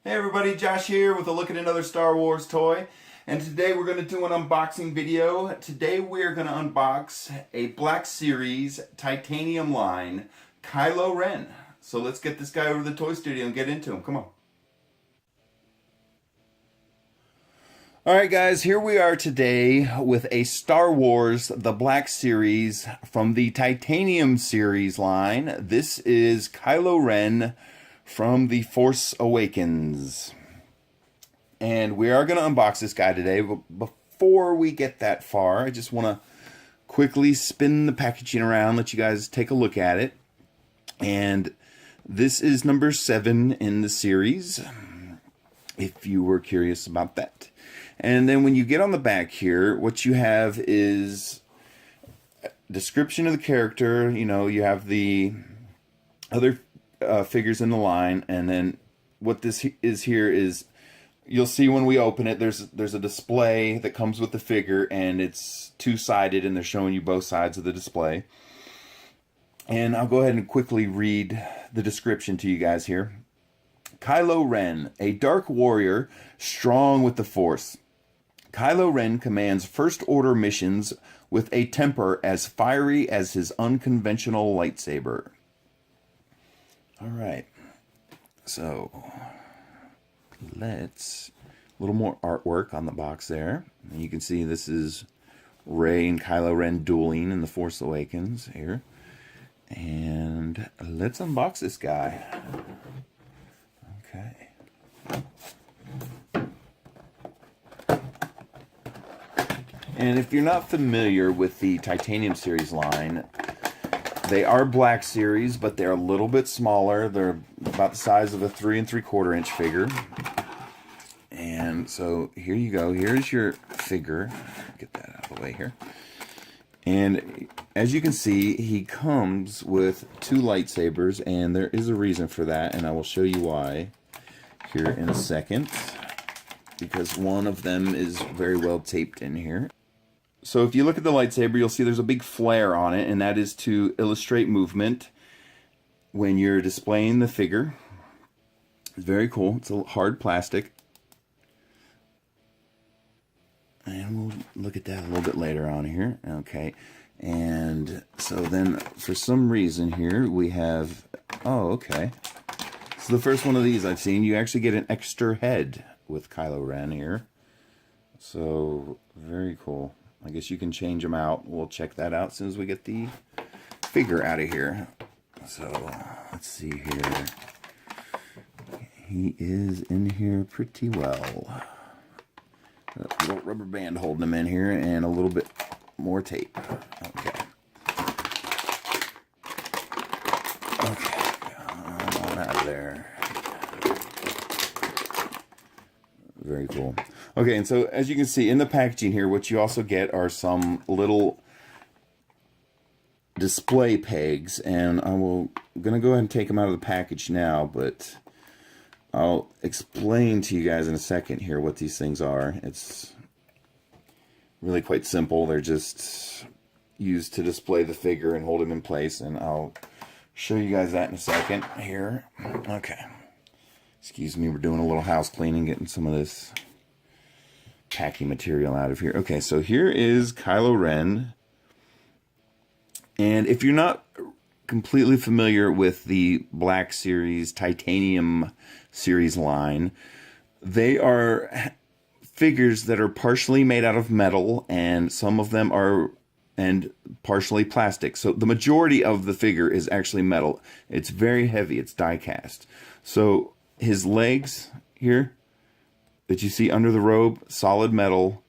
Hey everybody, Josh here with a look at another Star Wars toy. And today we're going to do an unboxing video. Today we're going to unbox a Black Series titanium line Kylo Ren. So let's get this guy over to the toy studio and get into him. Come on. Alright guys, here we are today with a Star Wars The Black Series from the Titanium series line. This is Kylo Ren from The Force Awakens. And we are going to unbox this guy today, but before we get that far, I just want to quickly spin the packaging around, let you guys take a look at it. And this is number 7 in the series, if you were curious about that. And then when you get on the back here, what you have is a description of the character. You know, you have the other figures in the line, and then what this is here is, you'll see when we open it, there's a display that comes with the figure, and it's two-sided, and they're showing you both sides of the display. And I'll go ahead and quickly read the description to you guys here. Kylo Ren, a dark warrior, strong with the Force. Kylo Ren commands First Order missions with a temper as fiery as his unconventional lightsaber. Alright, so let's, a little more artwork on the box there. And you can see this is Rey and Kylo Ren dueling in The Force Awakens here. And let's unbox this guy. Okay. And if you're not familiar with the Titanium series line, they are Black Series, but they're a little bit smaller. They're about the size of a 3 3/4 inch figure. And so here you go. Here's your figure. Get that out of the way here. And as you can see, he comes with 2 lightsabers, and there is a reason for that, and I will show you why here in a second, because one of them is very well taped in here. So if you look at the lightsaber, you'll see there's a big flare on it, and that is to illustrate movement when you're displaying the figure. It's very cool. It's a hard plastic. And we'll look at that a little bit later on here. Okay. And so then for some reason here we have, oh, okay. So the first one of these I've seen, you actually get an extra head with Kylo Ren here. So very cool. I guess you can change them out. We'll check that out as soon as we get the figure out of here. So let's see here. He is in here pretty well. A little rubber band holding him in here, and a little bit more tape. Okay. Okay. Come on out of there. Very cool. Okay, and so as you can see in the packaging here, what you also get are some little display pegs, and I'm gonna go ahead and take them out of the package now, but I'll explain to you guys in a second here what these things are. It's really quite simple. They're just used to display the figure and hold him in place, and I'll show you guys that in a second here. Okay. Excuse me, we're doing a little house cleaning, getting some of this packing material out of here. Okay, so here is Kylo Ren. And if you're not completely familiar with the Black Series, Titanium series line, they are figures that are partially made out of metal, and some of them are partially plastic. So the majority of the figure is actually metal. It's very heavy. It's die cast. So his legs here that you see under the robe, solid metal.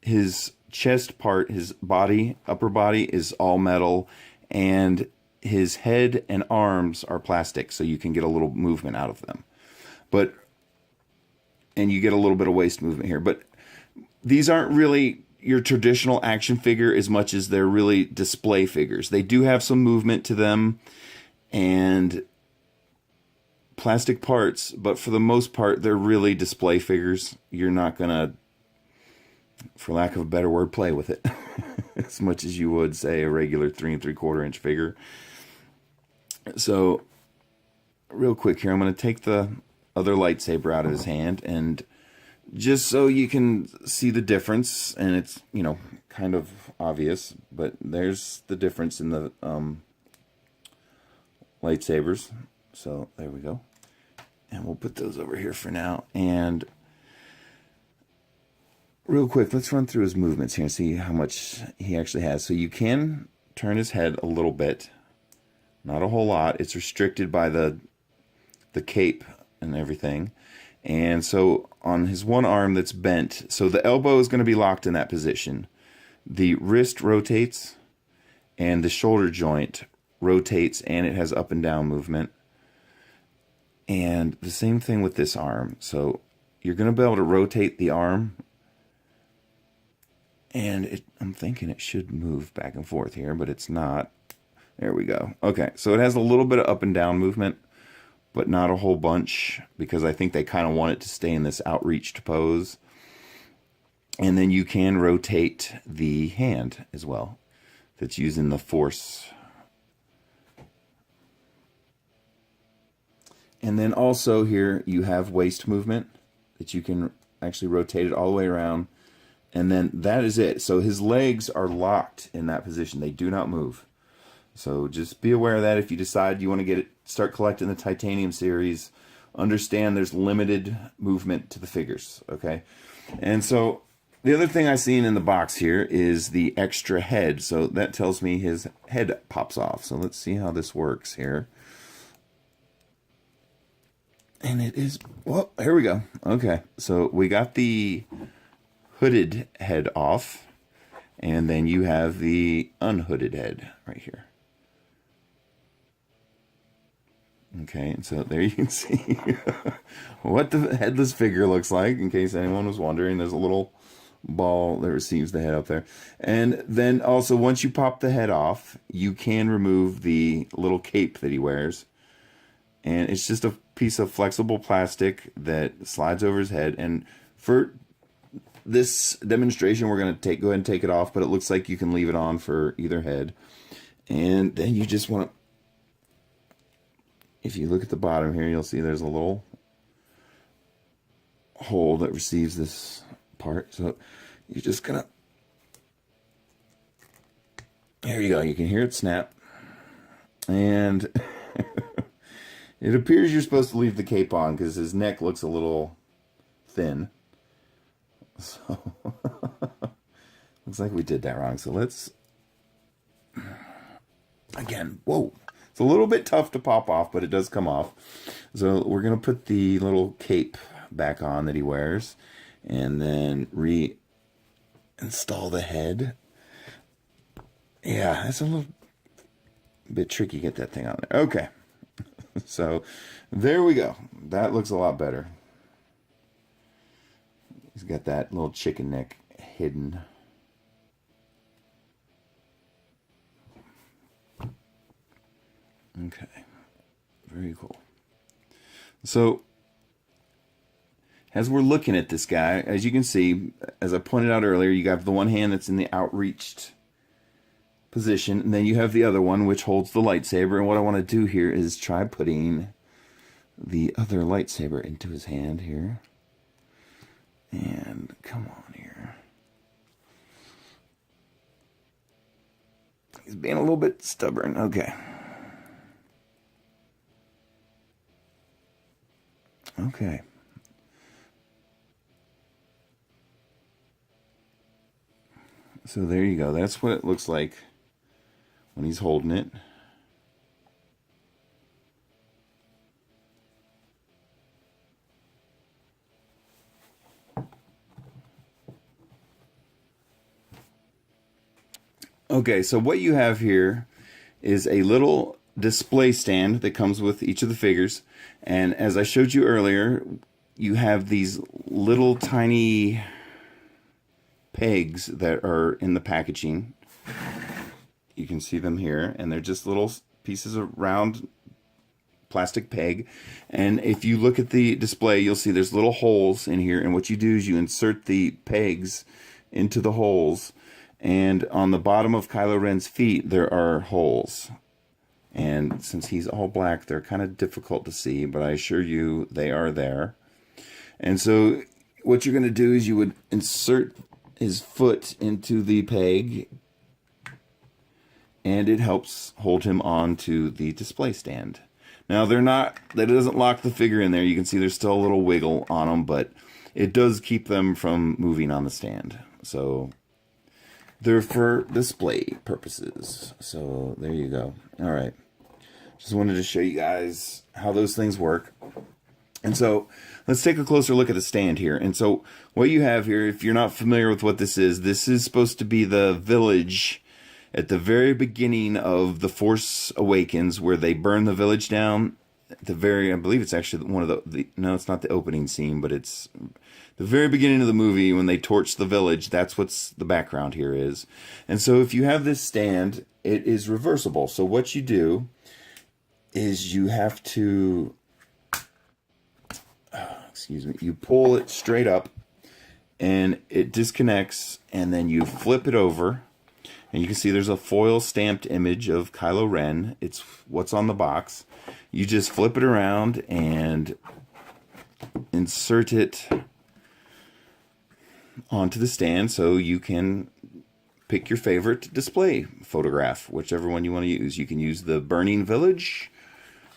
His chest part, his body, upper body is all metal, and his head and arms are plastic, so you can get a little movement out of them. And you get a little bit of waist movement here. But these aren't really your traditional action figure as much as they're really display figures. They do have some movement to them and plastic parts, but for the most part, they're really display figures. You're not gonna, for lack of a better word, play with it as much as you would, say, a regular 3 3/4 inch figure. So real quick here, I'm going to take the other lightsaber out of his hand, and just so you can see the difference, and it's, you know, kind of obvious, but there's the difference in the lightsabers. So there we go. And we'll put those over here for now. And real quick, let's run through his movements here and see how much he actually has. So you can turn his head a little bit. Not a whole lot. It's restricted by the cape and everything. And so on his one arm that's bent, so the elbow is going to be locked in that position. The wrist rotates, and the shoulder joint rotates, and it has up and down movement. And the same thing with this arm. So you're going to be able to rotate the arm, and I'm thinking it should move back and forth here, but it's not. There we go. Okay, so it has a little bit of up and down movement, but not a whole bunch, because I think they kind of want it to stay in this outreached pose. And then you can rotate the hand as well. That's using the force. And then also here you have waist movement that you can actually rotate it all the way around. And then that is it. So his legs are locked in that position. They do not move. So just be aware of that if you decide you want to start collecting the Titanium series. Understand there's limited movement to the figures, okay? And so the other thing I've seen in the box here is the extra head. So that tells me his head pops off. So let's see how this works here. And it is, well, here we go. Okay, so we got the hooded head off, and then you have the unhooded head right here. Okay, and so there you can see what the headless figure looks like, in case anyone was wondering. There's a little ball that receives the head up there. And then also, once you pop the head off, you can remove the little cape that he wears. And it's just a piece of flexible plastic that slides over his head. And for this demonstration, we're going to go ahead and take it off, but it looks like you can leave it on for either head. And then you just want to, if you look at the bottom here, you'll see there's a little hole that receives this part. So you're just gonna, there you go. You can hear it snap. And it appears you're supposed to leave the cape on because his neck looks a little thin. So looks like we did that wrong. So let's, again, whoa. It's a little bit tough to pop off, but it does come off. So we're going to put the little cape back on that he wears, and then reinstall the head. Yeah, that's a little bit tricky to get that thing on there. Okay. So there we go. That looks a lot better. He's got that little chicken neck hidden. Okay, very cool. So, as we're looking at this guy, as you can see, as I pointed out earlier, you have the one hand that's in the outreached position, and then you have the other one which holds the lightsaber. And what I want to do here is try putting the other lightsaber into his hand here. And come on here. He's being a little bit stubborn. Okay. Okay. So there you go. That's what it looks like when he's holding it. Okay, so what you have here is a little display stand that comes with each of the figures. And as I showed you earlier, you have these little tiny pegs that are in the packaging. You can see them here, and they're just little pieces of round plastic peg. And if you look at the display, you'll see there's little holes in here, and what you do is you insert the pegs into the holes, and on the bottom of Kylo Ren's feet there are holes. And since he's all black, they're kind of difficult to see, but I assure you they are there. And so what you're going to do is you would insert his foot into the peg, and it helps hold him on to the display stand. Now, that doesn't lock the figure in there. You can see there's still a little wiggle on them, but it does keep them from moving on the stand. So they're for display purposes. So there you go. All right. Just wanted to show you guys how those things work. And so let's take a closer look at the stand here. And so what you have here, if you're not familiar with what this is supposed to be the village at the very beginning of The Force Awakens, where they burn the village down. At the very, I believe it's actually one of no, it's not the opening scene, but it's the very beginning of the movie when they torch the village. That's what's the background here is. And so if you have this stand, it is reversible. So what you do is you have to, you pull it straight up and it disconnects, and then you flip it over. And you can see there's a foil stamped image of Kylo Ren. It's what's on the box. You just flip it around and insert it onto the stand so you can pick your favorite display photograph, whichever one you want to use. You can use the burning village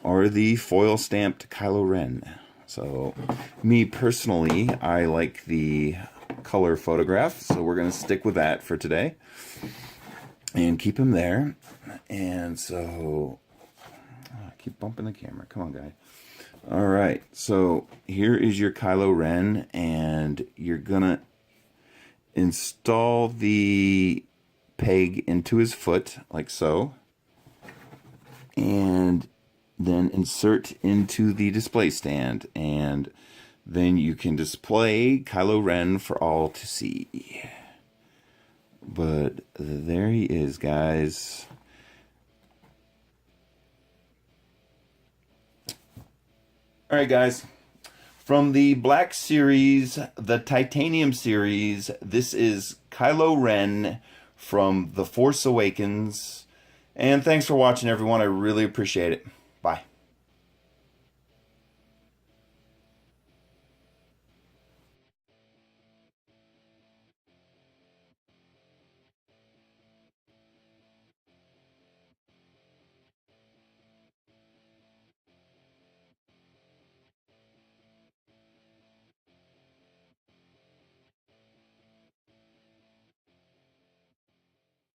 or the foil stamped Kylo Ren. So me personally, I like the color photograph, so we're going to stick with that for today and keep him there. And so I keep bumping the camera. Come on, guy. All right, so here is your Kylo Ren, and you're gonna install the peg into his foot like so, and then insert into the display stand, and then you can display Kylo Ren for all to see. But there he is, guys. All right, guys. From the Black Series, the Titanium Series, this is Kylo Ren from The Force Awakens. And thanks for watching, everyone. I really appreciate it.